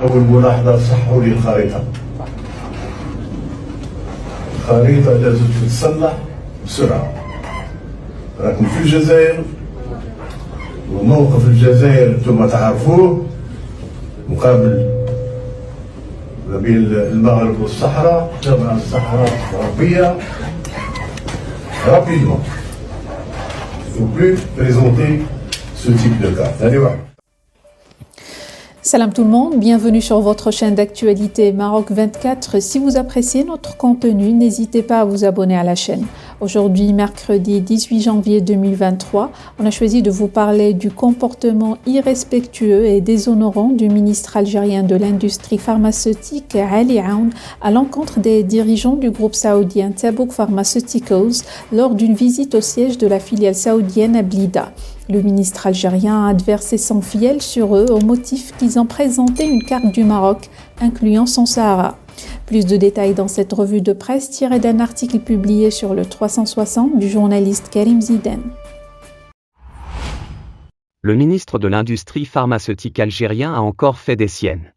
أول ملاحظة صحوا لي الخريطة. الخريطة لازم تتصلح بسرعة. راكم في الجزائر وموقف الجزائر انتم تعرفوه مقابل ما بين المغرب والصحراء. طبعا الصحراء غربية rapidement. Il ne faut plus présenter ce type de carte. Allez voir. Salam tout le monde, bienvenue sur votre chaîne d'actualité Maroc 24. Si vous appréciez notre contenu, n'hésitez pas à vous abonner à la chaîne. Aujourd'hui, mercredi 18 janvier 2023, on a choisi de vous parler du comportement irrespectueux et déshonorant du ministre algérien de l'industrie pharmaceutique Ali Aoun à l'encontre des dirigeants du groupe saoudien Tabouk Pharmaceuticals lors d'une visite au siège de la filiale saoudienne à Blida. Le ministre algérien a adversé son fiel sur eux au motif qu'ils ont présenté une carte du Maroc incluant son Sahara. Plus de détails dans cette revue de presse tirée d'un article publié sur le 360 du journaliste Karim Ziden. Le ministre de l'Industrie pharmaceutique algérien a encore fait des siennes.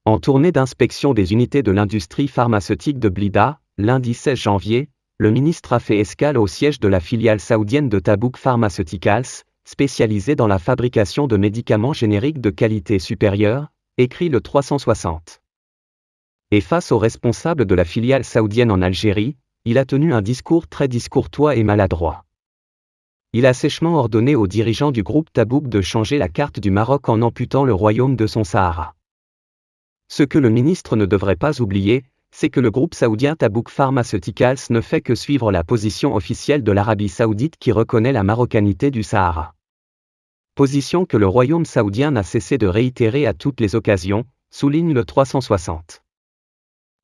En tournée d'inspection des unités de l'industrie pharmaceutique de Blida, lundi 16 janvier, le ministre a fait escale au siège de la filiale saoudienne de Tabouk Pharmaceuticals, spécialisée dans la fabrication de médicaments génériques de qualité supérieure, écrit le 360. Et face aux responsables de la filiale saoudienne en Algérie, il a tenu un discours très discourtois et maladroit. Il a sèchement ordonné aux dirigeants du groupe Tabouk de changer la carte du Maroc en amputant le royaume de son Sahara. Ce que le ministre ne devrait pas oublier, c'est que le groupe saoudien Tabouk Pharmaceuticals ne fait que suivre la position officielle de l'Arabie saoudite qui reconnaît la marocanité du Sahara. Position que le royaume saoudien n'a cessé de réitérer à toutes les occasions, souligne le 360.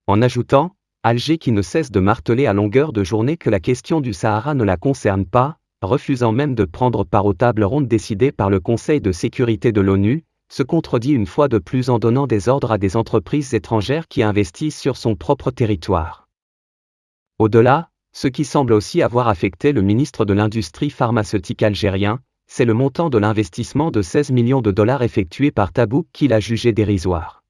En ajoutant, Alger qui ne cesse de marteler à longueur de journée que la question du Sahara ne la concerne pas, refusant même de prendre part aux tables rondes décidées par le Conseil de sécurité de l'ONU, se contredit une fois de plus en donnant des ordres à des entreprises étrangères qui investissent sur son propre territoire. Au-delà, ce qui semble aussi avoir affecté le ministre de l'Industrie pharmaceutique algérien, c'est le montant de l'investissement de 16 millions de dollars effectué par Tabouk qu'il a jugé dérisoire.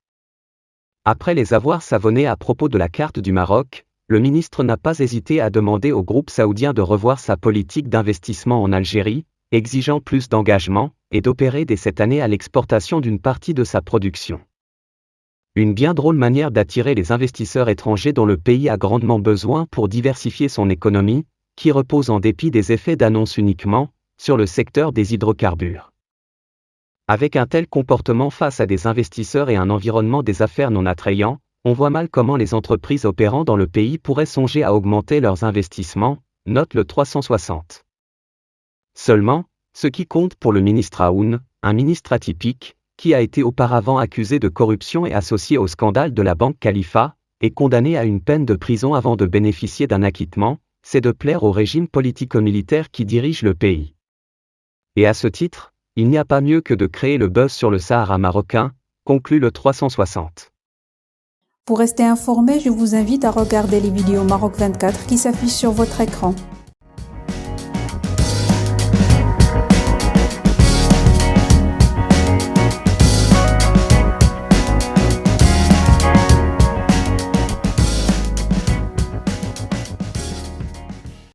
Après les avoir savonnés à propos de la carte du Maroc, le ministre n'a pas hésité à demander au groupe saoudien de revoir sa politique d'investissement en Algérie, exigeant plus d'engagement, et d'opérer dès cette année à l'exportation d'une partie de sa production. Une bien drôle manière d'attirer les investisseurs étrangers dont le pays a grandement besoin pour diversifier son économie, qui repose en dépit des effets d'annonce uniquement, sur le secteur des hydrocarbures. Avec un tel comportement face à des investisseurs et un environnement des affaires non attrayant, on voit mal comment les entreprises opérant dans le pays pourraient songer à augmenter leurs investissements, note le 360. Seulement, ce qui compte pour le ministre Aoun, un ministre atypique, qui a été auparavant accusé de corruption et associé au scandale de la banque Khalifa, et condamné à une peine de prison avant de bénéficier d'un acquittement, c'est de plaire au régime politico-militaire qui dirige le pays. Et à ce titre, il n'y a pas mieux que de créer le buzz sur le Sahara marocain, conclut le 360. Pour rester informé, je vous invite à regarder les vidéos Maroc 24 qui s'affichent sur votre écran.